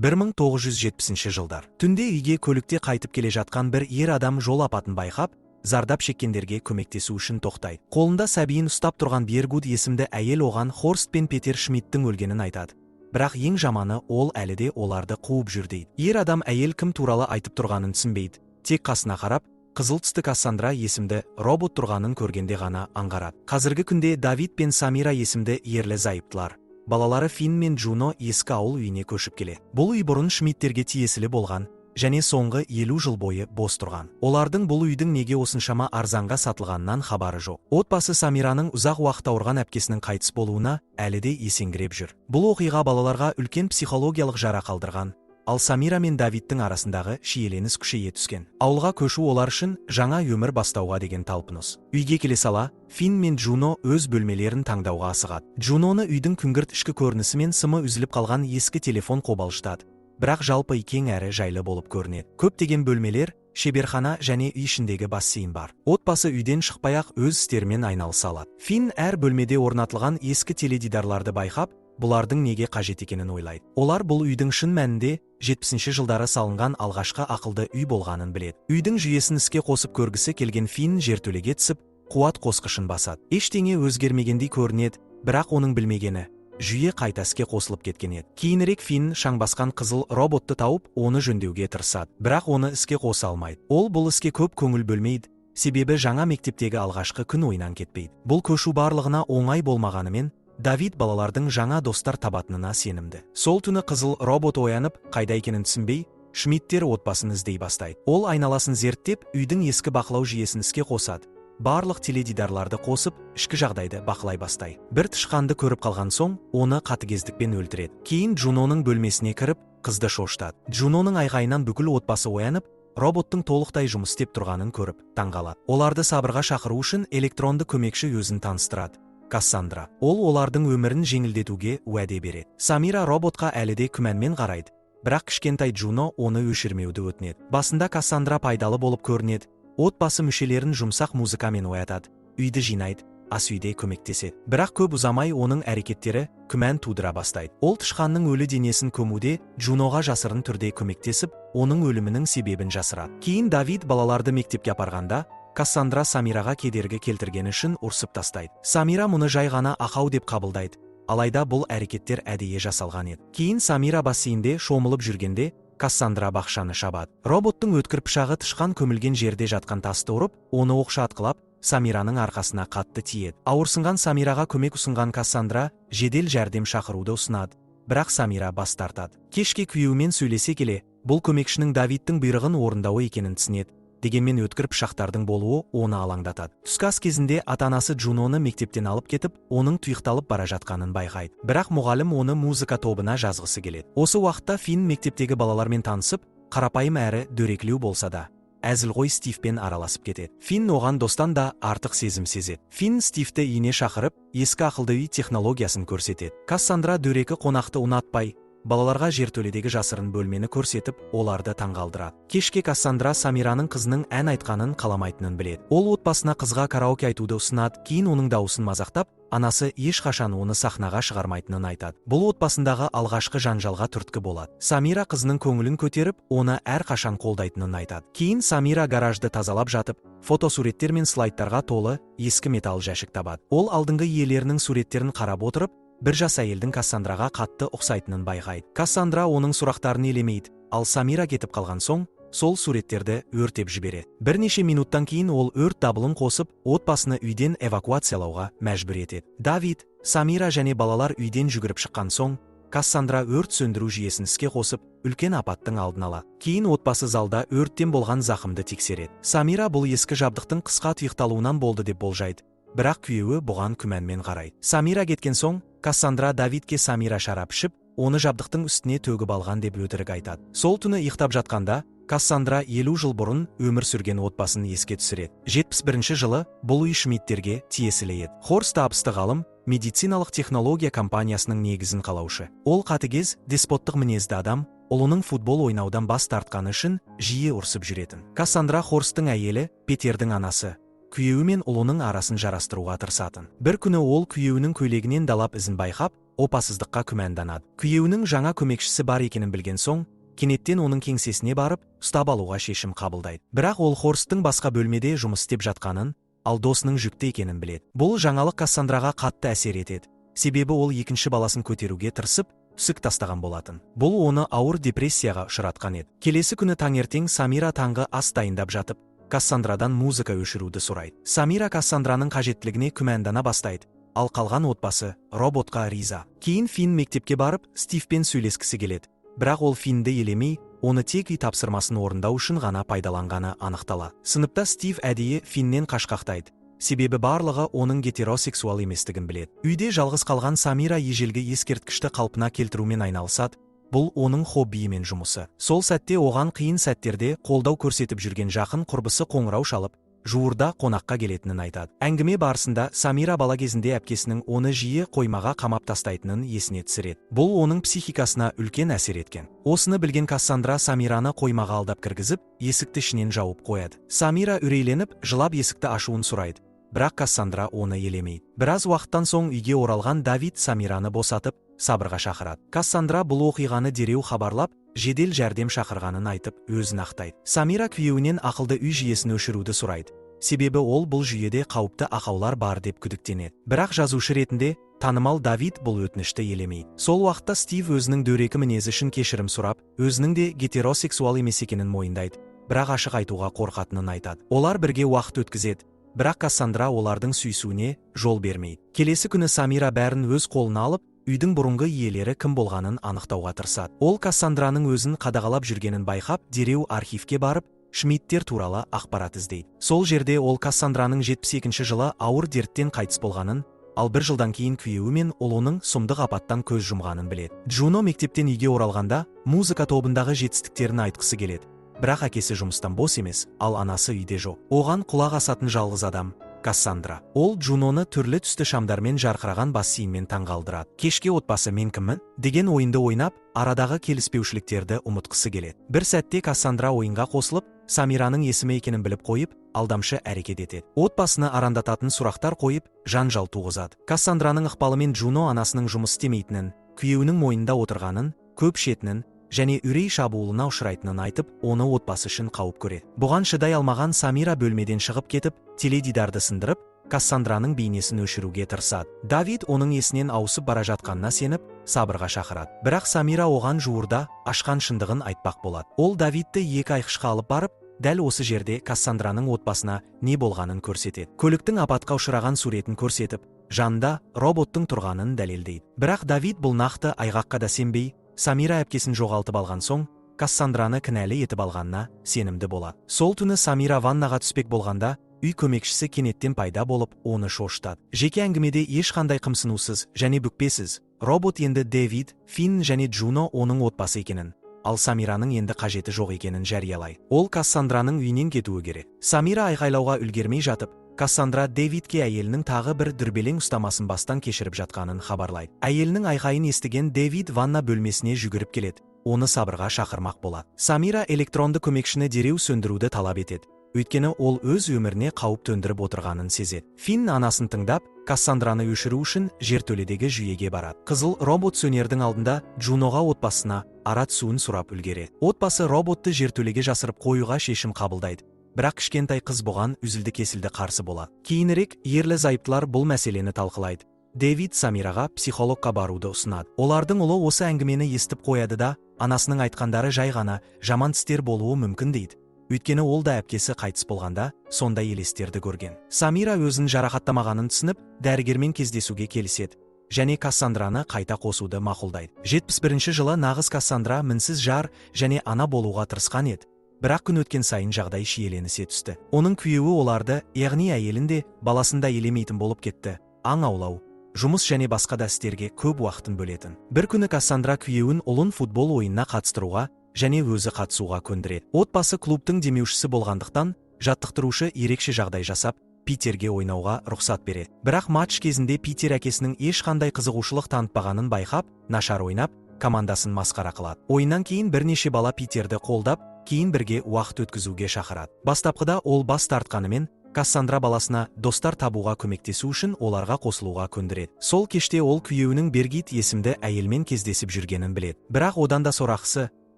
1970 жылдар. Түнде үйге көлікте қайтып келе жатқан бір ер адам жол апатын байқап, зардап шеккендерге көмектесу үшін тоқтайды. Қолында сәбиін ұстап тұрған Бергуд есімді әйел оған Хорст пен Петер Шмидттің өлгенін айтады. Бірақ ең жаманы, ол әлі де оларды қуып жүр дейді. Ер адам әйел кім туралы айтып тұрғанын түсінбейді. Тек қасына қарап, қызыл түсті Кассандра есімді робот тұрғанын көргенде ғана аңғарады. Қазіргі күнде Давид пен Самира есімді ерлі зайыптылар. Балалары Финн мен Джуно ескі ауыл үйіне көшіп келеді. Бұл үй бұрын Шмидттерге тиесілі болған және соңғы 50 жыл бойы бос тұрған. Олардың бұл үйдің неге осыншама арзанға сатылғанынан хабары жоқ. Отбасы Самираның ұзақ уақыт ауырған әпкесінің қайтыс болуына әлі де есеңгіреп жүр. Бұл оқиға балаларға үлкен психологиялық жара қалдырған. Ал Самира мен Давидтің арасындағы шиеленіс күшейе түскен. Ауылға көшу олар үшін жаңа өмір бастауға деген талпыныс. Үйге келе сала, Финн мен Джуно өз бөлмелерін таңдауға асығады. Джуноны үйдің күңгірт ішкі көрінісі мен сымы үзіліп қалған ескі телефон қобалжытады. Бірақ жалпы кең әрі жайлы болып көрінеді. Көптеген бөлмелер, шеберхана және үй ішіндегі бассейн бар. Отбасы үйден шықпай-ақ өз істерімен айналыса алады. Финн әр бөлмеде орнатылған ескі теледидарларды байқап, бұлардың неге қажет екенін ойлайды. Олар бұл үйдің шын мәнінде 70 жылдары салынған алғашқы ақылды үй болғанын біледі. Үйдің жүйесін іске қосып көргісі келген Финн жертөлеге түсіп, қуат қосқышын басады. Ештеңе өзгермегендей көрінеді, бірақ оның білмегені, жүйе қайта іске қосылып кеткен еді. Кейінірек Финн шаң басқан қызыл роботты тауып, оны жөндеуге тырысады. Бірақ оны іске қоса алмайды. Ол бұл іске көп көңіл бөлмейді, себебі жаңа мектептегі алғашқы күн ойынан кетпейді. Бұл көшу барлығына оңай болмағанымен, Давид балалардың жаңа достар табатынына сенімді. Сол түні қызыл робот оянып, қайда екенін түсінбей, Шмидттер отбасын іздей бастайды. Ол айналасын зерттеп, үйдің ескі бақылау жүйесін іске қосады. Барлық теледидарларды қосып, ішкі жағдайды бақылай бастайды. Бір тышқанды көріп қалған соң, оны қатыгездікпен өлтіреді. Кейін Джуноның бөлмесіне кіріп, қызды шошытады. Джуноның айғайынан бүкіл отбасы оянып, роботтың толықтай жұмыс істеп тұрғанын көріп, таңғалады. Оларды сабырға шақыру үшін электронды көмекші өзін таныстырады. Кассандра. Ол олардың өмірін жеңілдетуге уәде береді. Самира роботқа әлі де күмәнмен қарайды. Бірақ кішкентай Джуно оны өшірмеуді өтінеді. Басында Кассандра пайдалы болып көрінеді. Отбасы мүшелерін жұмсақ музыкамен оятады. Үйді жинайды, ас үйде көмектеседі. Бірақ көп ұзамай оның әрекеттері күмән тудыра бастайды. Ол тышқанның өлі денесін көмуде Джуноға жасырын түрде көмектесіп, оның өлімінің себебін жасырады. Кейін Давид балаларды мектепке апарғанда, Кассандра Самираға кедергі келтіргені үшін ұрсып тастайды. Самира мұны жай ғана ақау деп қабылдайды. Алайда бұл әрекеттер әдейі жасалған еді. Кейін Самира бассейнде шомылып жүргенде, Кассандра бақшаны шабады. Роботтың өткір пышағы тышқан көмілген жерде жатқан тасты ұрып, оны оқша атқылап, Самираның арқасына қатты тиеді. Ауырсынған Самираға көмек ұсынған Кассандра жедел жәрдем шақыруды ұсынады. Бірақ Самира бас тартады. Кешке күйеуімен сөйлесе келе, бұл көмекшінің Давидтің бұйрығын орындауы екенін түсінеді. Дегенмен өткір пышақтардың болуы оны алаңдатады. Түскі ас кезінде ата-анасы Джуноны мектептен алып кетіп, оның тұйықталып бара жатқанын байқайды. Бірақ мұғалім оны музыка тобына жазғысы келеді. Осы уақытта Финн мектептегі балалармен танысып, қарапайым әрі дөрекілеу болса да, әзілғой Стивпен араласып кетеді. Финн оған достан да артық сезім сезеді. Финн Стивті үйіне шақырып, ескі ақылды үй технологиясын көрсетеді. Кассандра дөрекі қонақты ұнатпай, балаларға жертөледегі жасырын бөлмені көрсетіп, оларды таңғалдырады. Кешке Кассандра Самираның қызының ән айтқанын қаламайтынын біледі. Ол отбасына қызға караоке айтуды ұсынады, кейін оның дауысын мазақтап, анасы ешқашан оны сахнаға шығармайтынын айтады. Бұл отбасындағы алғашқы жанжалға түрткі болады. Самира қызының көңілін көтеріп, оны әрқашан қолдайтынын айтады. Кейін Самира гаражды тазалап жатып, фотосуреттер мен слайдтарға толы ескі металл жәшік табады. Ол алдыңғы иелерінің суреттерін қарап отырып, бір жас әйелдің Кассандраға қатты ұқсайтынын байқайды. Кассандра оның сұрақтарын елемейді, ал Самира кетіп қалған соң, сол суреттерді өртеп жібереді. Бірнеше минуттан кейін ол өрт дабылын қосып, отбасыны үйден эвакуациялауға мәжбүр етеді. Давид, Самира және балалар үйден жүгіріп шыққан соң, Кассандра өрт сөндіру жүйесін іске қосып, үлкен апаттың алдын алады. Кейін отбасы залда өрттен болған зақымды тексереді. Самира бұл ескі жабдықтың қысқа тұйықталуынан болды деп болжайды. Бірақ күйеуі бұған күмәнмен қарайды. Самира кеткен соң, Кассандра Давидке Самира шарап ішіп, оны жабдықтың үстіне төгіп алған деп өтірік айтады. Сол түні ұйықтап жатқанда, Кассандра 50 жыл бұрын өмір сүрген отбасын еске түсіреді. 71 жылы бұл үй Шмидттерге тиесілі еді. Хорст табысты ғалым, медициналық технология компаниясының негізін қалаушы. Ол қатыгез, деспоттық мінезді адам, ұлының футбол ойнаудан бас тартқаны үшін жиі ұрсып жүретін. Кассандра Хорсттың әйелі, Петердің анасы. Күйеуі мен ұлының арасын жарастыруға тырысатын. Бір күні ол күйеуінің көйлегінен далап ізін байқап, опасыздыққа күмәнданады. Күйеуінің жаңа көмекшісі бар екенін білген соң, кенеттен оның кеңсесіне барып, ұстап алуға шешім қабылдайды. Бірақ ол Хорсттың басқа бөлмеде жұмыс істеп жатқанын, ал досының жүкті екенін біледі. Бұл жаңалық Кассандраға қатты әсер етеді. Себебі ол екінші баласын көтеруге тырысып, түсік тастаған болатын. Бұл оны ауыр депрессияға ұшыратқан еді. Келесі күні таңертең Самира таңғы ас дайындап жатып, Кассандрадан музыка өшіруді сұрайды. Самира Кассандраның қажеттілігіне күмәндана бастайды. Ал қалған отбасы роботқа риза. Кейін Финн мектепке барып, Стивпен сөйлескісі келеді. Бірақ ол Финнді елемей, оны тек үй тапсырмасын орындау үшін ғана пайдаланғаны анықталады. Сыныпта Стив әдейі Финнен қашқақтайды. Себебі барлығы оның гетеросексуал еместігін біледі. Үйде жалғыз қалған Самира ежелгі ескерткішті қалпына келтірумен айналысады. Бұл оның хоббиі мен жұмысы. Сол сәтте оған қиын сәттерде қолдау көрсетіп жүрген жақын құрбысы қоңырау шалып, жуырда қонаққа келетінін айтады. Әңгіме барысында Самира бала кезінде әпкесінің оны жиі қоймаға қамап тастайтынын есіне түсіреді. Бұл оның психикасына үлкен әсер еткен. Осыны білген Кассандра Самираны қоймаға алдап кіргізіп, есікті ішінен жауып қояды. Самира үрейленіп, жылап есікті ашуын сұрайды. Бірақ Кассандра оны елемейді. Біраз уақыттан соң үйге оралған Давид Самираны босатып, сабырға шақырады. Кассандра бұл оқиғаны дереу хабарлап, жедел жәрдем шақырғанын айтып, өзін ақтайды. Самира күйеуінен ақылды үй жүйесін өшіруді сұрайды. Себебі ол бұл жүйеде қауіпті ақаулар бар деп күдіктенеді. Бірақ жазушы ретінде танымал Давид бұл өтінішті елемейді. Сол уақытта Стив өзінің дөрекі мінезі үшін кешірім сұрап, өзінің де гетеросексуал емес екенін мойындайды. Бірақ ашық айтуға қорқатынын айтады. Олар бірге уақыт өткізеді. Бірақ Кассандра олардың сүйісуіне жол бермейді. Келесі күні Самира бәрін өз қолына алып, үйдің бұрынғы иелері кім болғанын анықтауға тырысады. Ол Кассандраның өзін қадағалап жүргенін байқап, дереу архивке барып, Шмидттер туралы ақпарат іздейді. Сол жерде ол Кассандраның 72-ші жылы ауыр дерттен қайтыс болғанын, ал бір жылдан кейін күйеуі мен ұлының сұмдық апаттан көз жұмғанын біледі. Джуно мектептен үйге оралғанда, музыка тобындағы жетістіктерін айтқысы келеді. Бірақ әкесі жұмыстан бос емес, ал анасы үйде жоқ. Оған құлақ асатын жалғыз адам Кассандра. Ол Джуноны түрлі түсті шамдармен жарқыраған бассейнмен таңғалдырады. Кешке отбасы мен кіммін деген ойынды ойнап, арадағы келіспеушіліктерді ұмытқысы келеді. Бір сәтте Кассандра ойынға қосылып, Самираның есімі екенін біліп қойып, алдамшы әрекет етеді. Отбасыны арандататын сұрақтар қойып, жанжал туғызады. Кассандраның ықпалымен Джуно анасының жұмыс істемейтінін, күйеуінің мойнында отырғанын, көп ішетінін және үрей шабуылына ұшырайтынын айтып, оны отбасы үшін қауіп көреді. Бұған шыдай алмаған Самира бөлмеден шығып кетіп, теледидарды сындырып, Кассандраның бейнесін өшіруге тырысады. Давид оның есінен ауысып бара жатқанына сеніп, сабырға шақырады. Бірақ Самира оған жуырда ашқан шындығын айтпақ болады. Ол Давидті екі айқышқа алып барып, дәл осы жерде Кассандраның отбасына не болғанын көрсетеді. Көліктің апатқа ұшыраған суретін көрсетіп, жанында роботтың тұрғанын дәлелдейді. Бірақ Давид бұл нақты айғаққа да сенбей, Самира әпкесін жоғалтып алған соң, Кассандраны кінәлі етіп алғанына сенімді болады. Сол түні Самира ваннаға түспек болғанда, үй көмекшісі кенеттен пайда болып, оны шошытады. Жеке әңгімеде ешқандай қымсынусыз және бүкпесіз, робот енді Дэвид, Финн және Джуно оның отбасы екенін, ал Самираның енді қажеті жоқ екенін жариялайды. Ол Кассандраның үйінен кетуі керек. Самира айқайлауға үлгермей жатып, Кассандра Дэвидке әйелінің тағы бір дүрбелең ұстамасын бастан кешіріп жатқанын хабарлайды. Әйелінің айқайын естіген Дэвид ванна бөлмесіне жүгіріп келеді. Оны сабырға шақырмақ болады. Самира электронды көмекшіні дереу сөндіруді талап етеді. Өйткені ол өз өміріне қауіп төндіріп отырғанын сезеді. Финн анасын тыңдап, Кассандраны өшіру үшін жертөледегі жүйеге барады. Қызыл робот сөнердің алдында Джуноға отбасына ара түсуін сұрап үлгереді. Отбасы роботты жертөлеге жасырып қоюға шешім қабылдайды. Бірақ кішкентай қыз бұған үзілді-кесілді қарсы болады. Кейінірек ерлі зайыптылар бұл мәселені талқылайды. Дэвид Самираға психологқа баруды ұсынады. Олардың ұлы осы әңгімені естіп қояды да, анасының айтқандары жай ғана жаман істер болуы мүмкін дейді. Өйткені ол да әпкесі қайтыс болғанда, сондай елестерді көрген. Самира өзін жарақаттамағанын түсініп, дәрігермен кездесуге келіседі. Және Кассандраны қайта қосуды мақұлдайды. 71-ші жылы нағыз Кассандра мінсіз жар және ана болуға тырысқан еді. Бірақ күн өткен сайын жағдай шиеленісе түсті. Оның күйеуі оларды, яғни әйелін де, баласын да елемейтін болып кетті. Аң аулау, жұмыс және басқа да істерге көп уақытын бөлетін. Бір күні Кассандра күйеуін ұлын футбол ойынына қатыстыруға және өзі қатысуға көндіреді. Отбасы клубтың демеушісі болғандықтан, жаттықтырушы ерекше жағдай жасап, Питерге ойнауға рұқсат береді. Бірақ матч кезінде Питер әкесінің ешқандай қызығушылық танытпағанын байқап, нашар ойнап, командасын масқара қылады. Ойыннан кейін бірнеше бала Питерді қолдап, кейін бірге уақыт өткізуге шақырады. Бастапқыда ол бас тартқанымен, Кассандра баласына достар табуға көмектесу үшін оларға қосылуға көндіреді. Сол кеште ол күйеуінің Бергит есімді әйелмен кездесіп жүргенін біледі. Бірақ одан да сорақысы,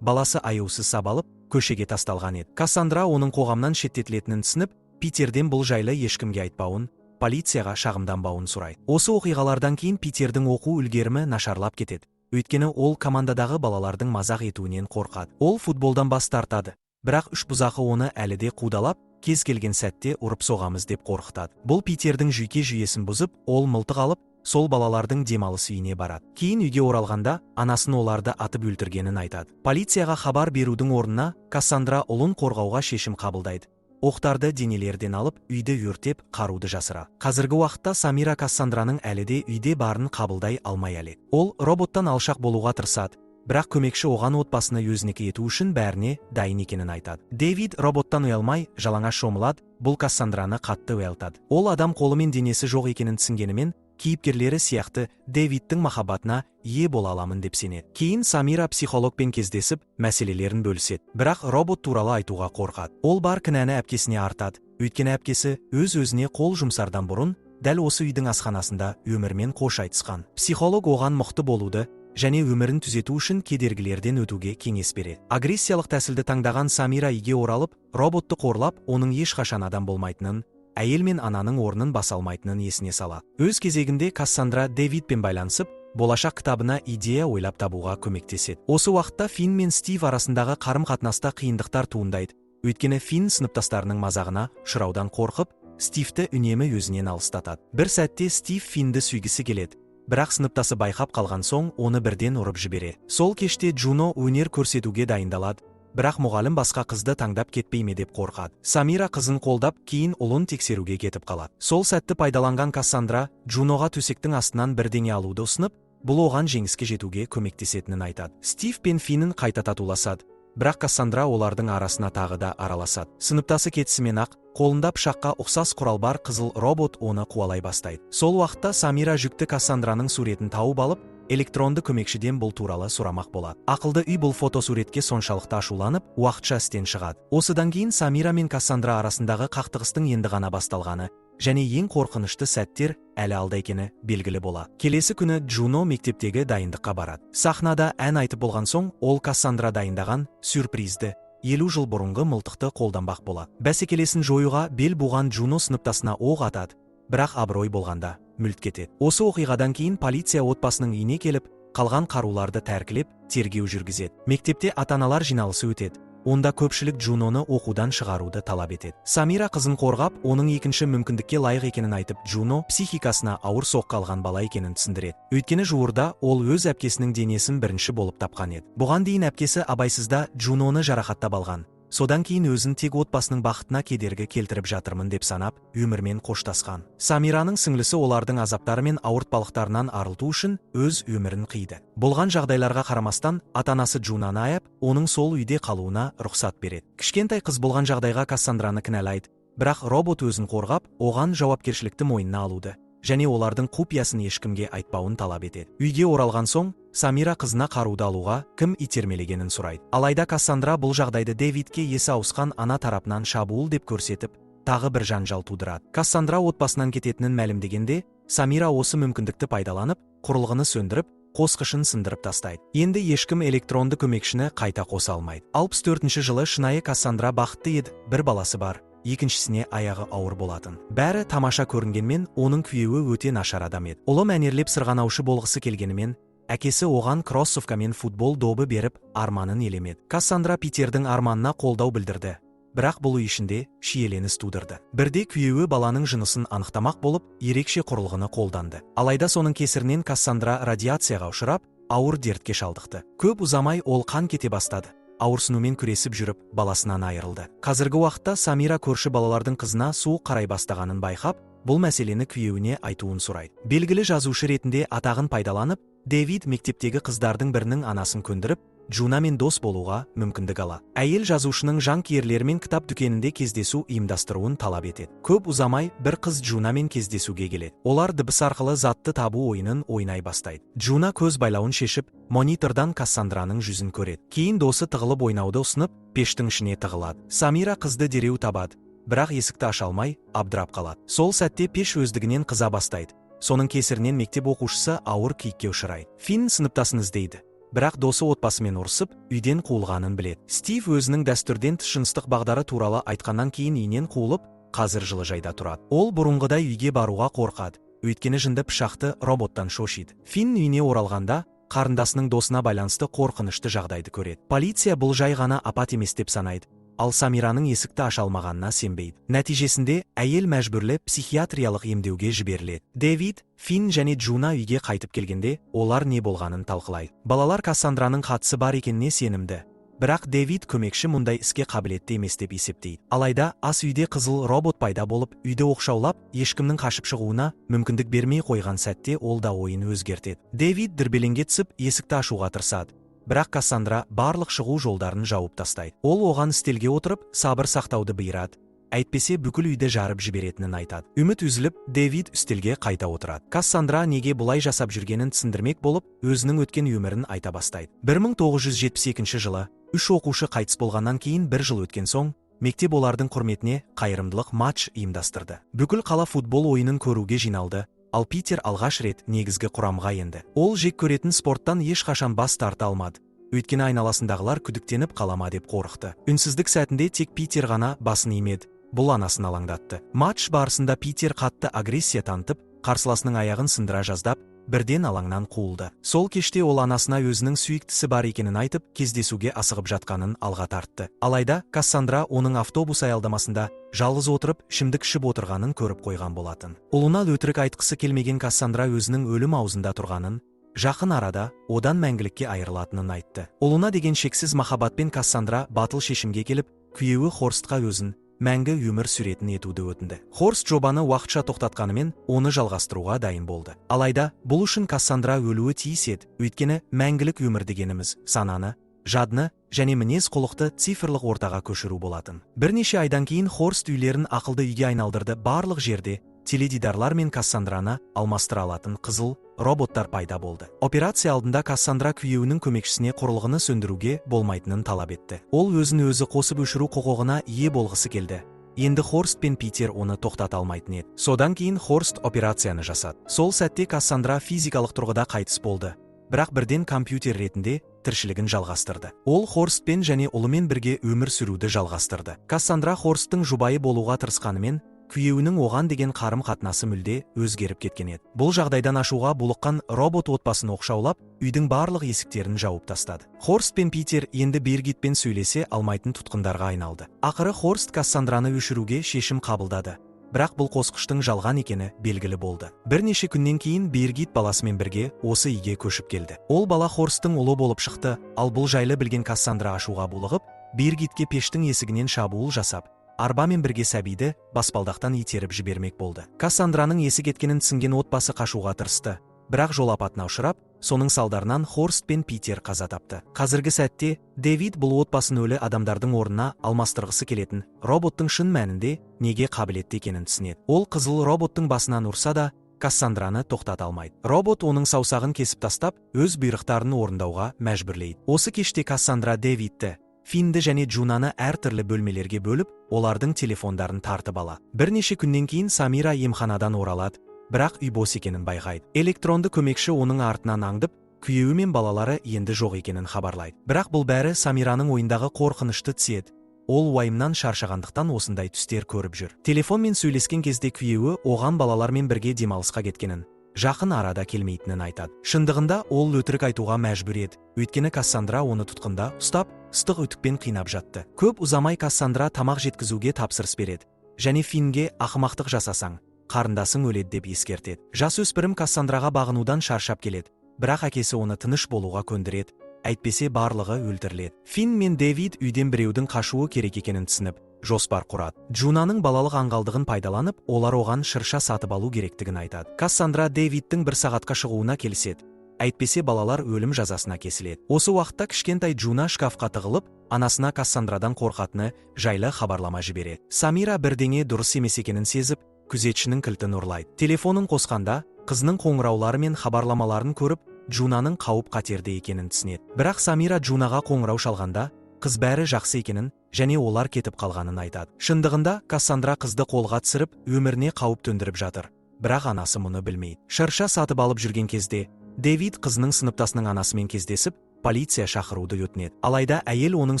баласы аяусыз сабалып, көшеге тасталған еді. Кассандра оның қоғамнан шеттетілетінін түсініп, Питерден бұл жайлы ешкімге айтпауын, полицияға шағымданбауын сұрайды. Осы оқиғалардан кейін Питердің оқу үлгерімі нашарлап кетеді. Өйткені ол командадағы балалардың мазақ етуінен қорқады. Ол футболдан бас тартады. Бірақ үш бұзақы оны әлі де қудалап, кез келген сәтте ұрып соғамыз деп қорқытады. Бұл Питердің жүйке жүйесін бұзып, ол мылтық алып, сол балалардың демалыс үйіне барады. Кейін үйге оралғанда, анасын оларды атып өлтіргенін айтады. Полицияға хабар берудің орнына Кассандра ұлын қорғауға шешім қабылдайды. Оқтарды денелерден алып, үйді өртеп, қаруды жасыра. Қазіргі уақытта Самира Кассандраның әлі де үйде барын қабылдай алмай әлек. Ол роботтан алшақ болуға тырысады. Бірақ көмекші оған отбасыны өзінікі ету үшін бәріне дайын екенін айтады. Дэвид роботтан ұялмай, жалаңаш шомылады, бұл Кассандраны қатты ұялтады. Ол адам қолы мен денесі жоқ екенін түсінгенімен, кейіпкерлері сияқты Дэвидтің махаббатына ие бола аламын деп сенеді. Кейін Самира психологпен кездесіп, мәселелерін бөліседі. Бірақ робот туралы айтуға қорқады. Ол бар кінәні әпкесіне артады. Өйткені әпкесі өз-өзіне қол жұмсардан бұрын, дәл осы үйдің асханасында өмірмен қош айтысқан. Психолог оған мықты болуды және өмірін түзету үшін кедергілерден өтуге кеңес береді. Агрессиялық тәсілді таңдаған Самира үйге оралып, роботты қорлап, оның ешқашан адам болмайтынын, әйел мен ананың орнын баса алмайтынын есіне салады. Өз кезегінде Кассандра Дэвидпен байланысып, болашақ кітабына идея ойлап табуға көмектеседі. Осы уақытта Финн мен Стив арасындағы қарым-қатынаста қиындықтар туындайды. Өйткені Финн сыныптастарының мазағына ұшыраудан қорқып, Стивті үнемі өзінен алыстатады. Бір сәтте Стив Финнді сүйгісі келеді. Бірақ сыныптасы байқап қалған соң, оны бірден ұрып жібереді. Сол кеште Джуно өнер көрсетуге дайындалады. Бірақ мұғалім басқа қызды таңдап кетпейме деп қорқады. Самира қызын қолдап, кейін ұлын тексеруге кетіп қалады. Сол сәтті пайдаланған Кассандра Джуноға төсектің астынан бірдеңе алуды ұсынып, бұл оған жеңіске жетуге көмектесетінін айтады. Стив пен Финн қайта татуласады. Бірақ Кассандра олардың арасына тағы да араласады. Сыныптасы кетісімен-ақ, қолында пышаққа ұқсас құрал бар қызыл робот оны қуалай бастайды. Сол уақытта Самира жүкті Кассандраның суретін тауып алып, электронды көмекшіден бұл туралы сұрамақ болады. Ақылды үй бұл фотосуретке соншалықты ашуланып, уақытша істен шығады. Осыдан кейін Самира мен Кассандра арасындағы қақтығыстың енді ғана басталғаны және ең қорқынышты сәттер әлі алда екені белгілі болады. Келесі күні Джуно мектептегі дайындыққа барады. Сахнада ән айтып болған соң, ол Кассандра дайындаған сюрпризді 50 жыл бұрынғы мылтықты қолданбақ болады. Бәсекелесін жоюға бел буған Джуно сыныптасына оқ атады, бірақ абырой болғанда мүлт кетеді. Осы оқиғадан кейін полиция отбасының үйіне келіп, қалған қаруларды тәркілеп, тергеу жүргізеді. Мектепте ата-аналар жиналысы өтеді. Онда көпшілік Джуноны оқудан шығаруды талап етеді. Самира қызын қорғап, оның екінші мүмкіндікке лайық екенін айтып, Джуно психикасына ауыр соққы алған бала екенін түсіндіреді. Өйткені жуырда ол өз әпкесінің денесін бірінші болып тапқан еді. Бұған дейін әпкесі абайсызда Джуноны жарақаттап алған. Содан кейін өзін тек отбасының бақытына кедергі келтіріп жатырмын деп санап, өмірмен қоштасқан. Самираның сіңлісі олардың азаптары мен ауыртпалықтарынан арылту үшін өз өмірін қиды. Болған жағдайларға қарамастан, ата-анасы Джунаны аяп, оның сол үйде қалуына рұқсат береді. Кішкентай қыз болған жағдайға Кассандраны кінәлайды, бірақ робот өзін қорғап, оған жауапкершілікті мойнына алуды және олардың құпиясын ешкімге айтпауын талап етеді. Үйге оралған соң, Самира қызына қаруды алуға кім итермелегенін сұрайды. Алайда Кассандра бұл жағдайды Дэвидке есі ауысқан ана тарапынан шабуыл деп көрсетіп, тағы бір жанжал тудырады. Кассандра отбасынан кететінін мәлімдегенде, Самира осы мүмкіндікті пайдаланып, құрылғыны сөндіріп, қосқышын сындырып тастайды. Енді ешкім электронды көмекшіні қайта қоса алмайды. 64 жылы шынайы Кассандра бақытты еді, бір баласы бар. Екіншісіне аяғы ауыр болатын. Бәрі тамаша көрінгенмен, оның күйеуі өте нашар адам еді. Ұлы мәнерлеп сырғанаушы болғысы келгенімен, әкесі оған кроссовка мен футбол добы беріп, арманын елемеді. Кассандра Питердің арманына қолдау білдірді. Бірақ бұл үй ішінде шиеленіс тудырды. Бірде күйеуі баланың жынысын анықтамақ болып, ерекше құрылғыны қолданды. Алайда соның кесірінен Кассандра радиацияға ұшырап, ауыр дертке шалдықты. Көп ұзамай ол қан кете бастады. Ауырсынумен күресіп жүріп, баласынан айырылды. Қазіргі уақытта Самира көрші балалардың қызына суық қарай бастағанын байқап, бұл мәселені күйеуіне айтуын сұрайды. Белгілі жазушы ретінде атағын пайдаланып, Дэвид мектептегі қыздардың бірінің анасын көндіріп, Джунамен дос болуға мүмкіндік ала. Әйел жазушының жанкүйерлерімен кітап дүкенінде кездесу ұйымдастыруын талап етеді. Көп ұзамай бір қыз Джунамен кездесуге келеді. Олар дыбыс арқылы затты табу ойынын ойнай бастайды. Джуна көз байлауын шешіп, монитордан Кассандраның жүзін көреді. Кейін досы тығылып ойнауды ұсынып, пештің ішіне тығылады. Самира қызды дереу табады. бірақ есікті аша алмай, абдырап қалады. Сол сәтте пеш өздігінен қыза бастайды. Соның кесірінен мектеп оқушысы ауыр күйікке ұшырайды. Финн сыныптасын іздейді. Бірақ досы отбасымен ұрысып, үйден қуылғанын біледі. Стив өзінің дәстүрден тыс жыныстық бағдары туралы айтқаннан кейін үйінен қуылып, қазір жылыжайда тұрады. Ол бұрынғыдай үйге баруға қорқады. Өйткені жынды пышақты роботтан шошиды. Финн үйіне оралғанда, қарындасының досына байланысты қорқынышты жағдайды көреді. Полиция бұл жай ғана апат емес деп санайды. Ал Самираның есікті аша алмағанына сенбейді. Нәтижесінде әйел мәжбүрлі психиатриялық емдеуге жіберіледі. Дэвид, Финн және Джуна үйге қайтып келгенде, олар не болғанын талқылайды. Балалар Кассандраның қатысы бар екеніне сенімді. Бірақ Дэвид көмекші мұндай іске қабілетті емес деп есептейді. Алайда ас үйде қызыл робот пайда болып, үйді оқшаулап, ешкімнің қашып шығуына мүмкіндік бермей қойған сәтте ол да ойын өзгертеді. Дэвид дүрбелеңге түсіп, есікті ашуға тырысады. Бірақ Кассандра барлық шығу жолдарын жауып тастайды. Ол оған стелге отырып, сабыр сақтауды бұйырады. Әйтпесе бүкіл үйді жарып жіберетінін айтады. Үміт үзіліп, Дэвид үстелге қайта отырады. Кассандра неге бұлай жасап жүргенін түсіндірмек болып, өзінің өткен өмірін айта бастайды. 1972 жылы 3 оқушы қайтыс болғаннан кейін 1 жыл өткен соң, мектеп олардың құрметіне қайырымдылық матч ұйымдастырды. Бүкіл қала футбол ойынын көруге жиналды. Ал Питер алғаш рет негізгі құрамға енді. Ол жек көретін спорттан ешқашан бас тарта алмады. Өйткені айналасындағылар күдіктеніп қалама деп қорықты. Үнсіздік сәтінде тек Питер ғана басын имеді. Бұл анасын алаңдатты. Матч барысында Питер қатты агрессия танытып, қарсыласының аяғын сындыра жаздап, бірден алаңнан қуылды. Сол кеште ол анасына өзінің сүйіктісі бар екенін айтып, кездесуге асығып жатқанын алға тартты. Алайда Кассандра оның автобус аялдамасында жалғыз отырып, ішімдік ішіп отырғанын көріп қойған болатын. Ұлына өтірік айтқысы келмеген Кассандра өзінің өлім аузында тұрғанын, жақын арада одан мәңгілікке айырылатынын айтты. Ұлына деген шексіз махаббатпен Кассандра батыл шешімге келіп, күйеуі Хорстқа өзін мәңгі өмір сүретін етуді өтінді. Хорст жобаны уақытша тоқтатқанымен, оны жалғастыруға дайын болды. Алайда, бұл үшін Кассандра өлуі тиіс еді, өйткені мәңгілік өмір дегеніміз сананы, жадыны және мінез құлықты цифрлық ортаға көшіру болатын. Бірнеше айдан кейін Хорст үйлерін ақылды үйге айналдырды. Барлық жерде теледидарлар мен Кассандраны алмастыра алатын қызыл роботтар пайда болды. Операция алдында Кассандра күйеуінің көмекшісіне құрылғыны сөндіруге болмайтынын талап етті. Ол өзін өзі қосып өшіру құқығына ие болғысы келді. Енді Хорст пен Питер оны тоқтата алмайтын еді. Содан кейін Хорст операцияны жасады. Сол сәтте Кассандра физикалық тұрғыда қайтыс болды. Бірақ бірден компьютер ретінде тіршілігін жалғастырды. Ол Хорстпен және ұлымен бірге өмір сүруді жалғастырды. Кассандра Хорсттың жұбайы болуға тырысқанымен, күйеуінің оған деген қарым-қатынасы мүлде өзгеріп кеткен еді. Бұл жағдайдан ашуға булыққан робот отбасын оқшаулап, үйдің барлық есіктерін жауып тастады. Хорст пен Питер енді Биргитпен сөйлесе алмайтын тұтқындарға айналды. Ақыры Хорст Кассандраны өшіруге шешім қабылдады. Бірақ бұл қосқыштың жалған екені белгілі болды. Бірнеше күннен кейін Биргит баласымен бірге осы үйге көшіп келді. Ол бала Хорсттың ұлы болып шықты, ал бұл жайлы білген Кассандра ашуға булығып, Биргитке пештің есігінен шабуыл жасап, арбамен бірге сәбиді баспалдақтан итеріп жібермек болды. Кассандраның есі кеткенін түсінген отбасы қашуға тырысты. Бірақ жол апатына ұшырап, соның салдарынан Хорст пен Питер қаза тапты. Қазіргі сәтте Дэвид бұл отбасын өлі адамдардың орнына алмастырғысы келетін роботтың шын мәнінде неге қабілетті екенін түсінеді. Ол қызыл роботтың басынан ұрса да, Кассандраны тоқтата алмайды. Робот оның саусағын кесіп тастап, өз бұйрықтарын орындауға мәжбүрлейді. Осы кеште Кассандра Дэвидті, Финнді және Джунаны әртүрлі бөлмелерге бөліп, олардың телефондарын тартып алады. Бірнеше күннен кейін Самира емханадан оралады, бірақ үй бос екенін байқайды. Электронды көмекші оның артынан аңдып, күйеуі мен балалары енді жоқ екенін хабарлайды. Бірақ бұл бәрі Самираның ойындағы қорқынышты түседі. Ол уайымнан шаршағандықтан осындай түстер көріп жүр. Телефонмен сөйлескен кезде күйеуі оған балалармен бірге демалысқа кеткенін, жақын арада келмейтінін айтады. Шындығында ол өтірік айтуға мәжбүр еді. Өйткені Кассандра оны тұтқында ұстап, ыстық үтікпен қинап жатты. Көп ұзамай Кассандра тамақ жеткізуге тапсырыс береді. Және Финнге ақымақтық жасасаң, қарындасың өледі деп ескертеді. Жасөспірім Кассандраға бағынудан шаршап келеді. Бірақ әкесі оны тыныш болуға көндіреді. Әйтпесе барлығы өлтіріледі. Финн мен Дэвид үйден біреудің қашуы керек екенін түсініп, жоспар құрады. Джунаның балалық аңғалдығын пайдаланып, олар оған шырша сатып алу керектігін айтады. Кассандра Дэвидтің 1 сағатқа шығуына келіседі. Әйтпесе балалар өлім жазасына кесіледі. Осы уақытта кішкентай Джуна шкафқа тығылып, анасына Кассандрадан қорқатыны жайлы хабарлама жібереді. Самира бірдеңе дұрыс емес екенін сезіп, күзетшінің кілтін ұрлайды. Телефонын қосқанда, қызының қоңыраулары мен хабарламаларын көріп, Джунаның қауіп қатерде екенін түсінеді. Бірақ Самира Джунаға қоңырау шалғанда, қыз бәрі жақсы екенін және олар кетіп қалғанын айтады. Шындығында Кассандра қызды қолға түсіріп, өміріне қауіп төндіріп жатыр. Бірақ анасы мұны білмейді. Шырша сатып алып жүрген кезде, Дэвид қызының сыныптасының анасымен кездесіп, полиция шақыруды өтінеді. Алайда әйел оның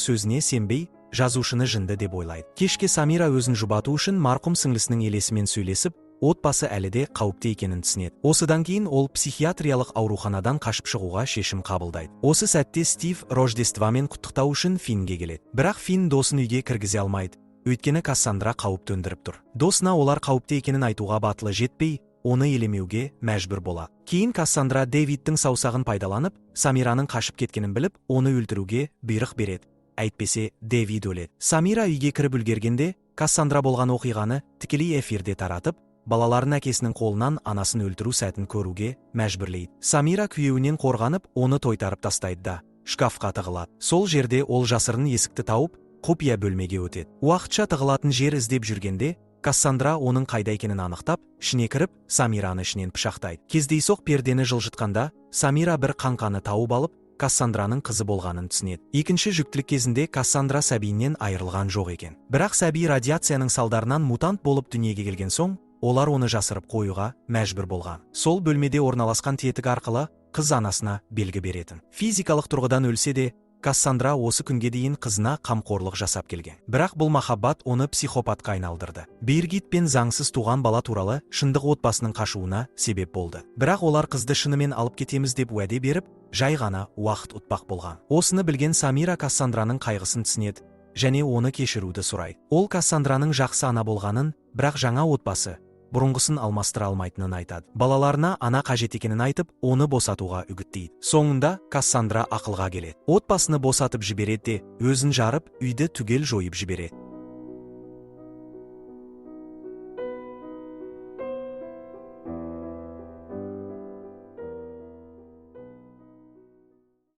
сөзіне сенбей, жазушыны жынды деп ойлайды. Кешке Самира өзін жұбату үшін марқұм сіңлісінің елесімен сөйлесіп, отбасы әлі де қауіпте екенін түсінеді. Осыдан кейін ол психиатриялық ауруханадан қашып шығуға шешім қабылдайды. Осы сәтте Стив Рождествомен құттықтау үшін Финнге келеді. Бірақ Финн досын үйге кіргізе алмайды. Өйткені Кассандра қауіп төндіріп тұр. Досына олар қауіпте екенін айтуға батылы жетпей, оны елемеуге мәжбүр болады. Кейін Кассандра Дэвидтің саусағын пайдаланып, Самираның қашып кеткенін біліп, оны өлтіруге бұйрық береді. Әйтпесе, Дэвид өледі. Самира үйге кіріп үлгергенде, Кассандра болған оқиғаны тікелей эфирде таратып, балаларын әкесінің қолынан анасын өлтіру сәтін көруге мәжбүрлейді. Самира күйеуінен қорғанып, оны тойтарып тастайды да шкафқа тығылады. Сол жерде ол жасырын есікті тауып, құпия бөлмеге өтеді. Уақытша тығылатын жер іздеп жүргенде, Кассандра оның қайда екенін анықтап, ішіне кіріп, Самираны ішінен пышақтайды. Кездейсоқ пердені жылжытқанда, Самира бір қаңқаны тауып алып, Кассандраның қызы болғанын түсінеді. Екінші жүктілік кезінде Кассандра сәбиінен айырылған жоқ екен. Бірақ сәби радиацияның салдарынан мутант болып дүниеге келген соң, олар оны жасырып қоюға мәжбүр болған. Сол бөлмеде орналасқан тетік арқылы қыз анасына белгі беретін. Физикалық тұрғыдан өлсе де, Кассандра осы күнге дейін қызына қамқорлық жасап келген. Бірақ бұл махаббат оны психопатқа айналдырды. Биргит пен заңсыз туған бала туралы шындық отбасының қашуына себеп болды. Бірақ олар қызды шынымен алып кетеміз деп уәде беріп, жай ғана уақыт ұтпақ болған. Осыны білген Самира Кассандраның қайғысын түсінеді және оны кешіруді сұрайды. Ол Кассандраның жақсы ана болғанын, бірақ жаңа отбасы бұрынғысын алмастыра алмайтынын айтады. Балаларына ана қажет екенін айтып, оны босатуға үгіттейді. Соңында Кассандра ақылға келеді. Отбасыны босатып жібереді де, өзін жарып, үйді түгел жойып жібереді.